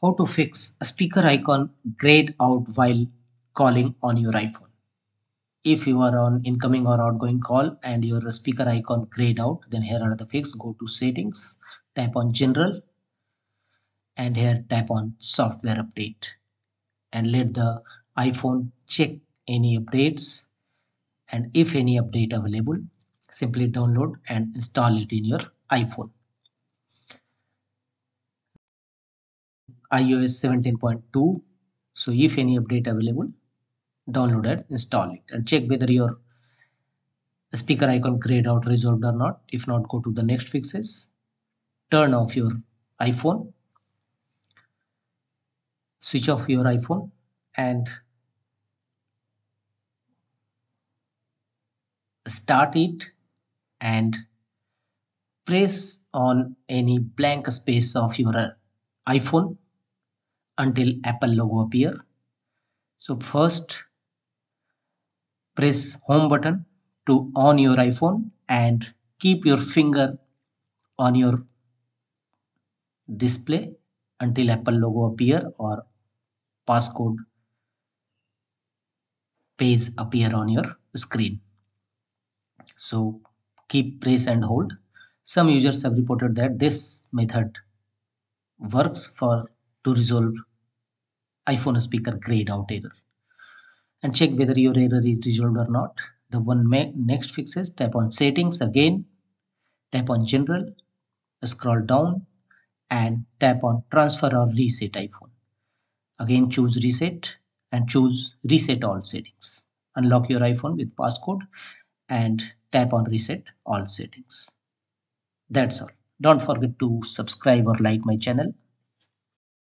How to fix a speaker icon grayed out while calling on your iPhone. If you are on incoming or outgoing call and your speaker icon grayed out, then here are the fix. Go to settings, tap on general, and here tap on software update and let the iPhone check any updates, and if any update available, simply download and install it in your iPhone. iOS 17.2. So if any update available, download and install it and check whether your speaker icon grayed out resolved or not. If not, go to the next fixes. Turn off your iPhone, switch off your iPhone and start it and press on any blank space of your iPhone until Apple logo appear. So first press home button to on your iPhone and keep your finger on your display until Apple logo appear or passcode page appear on your screen. So keep press and hold. Some users have reported that this method works for to resolve iPhone speaker grayed out error. And check whether your error is resolved or not. The next fixes, tap on settings again, tap on general, scroll down and tap on transfer or reset iPhone. Again choose reset and choose reset all settings. Unlock your iPhone with passcode and tap on reset all settings. That's all. Don't forget to subscribe or like my channel.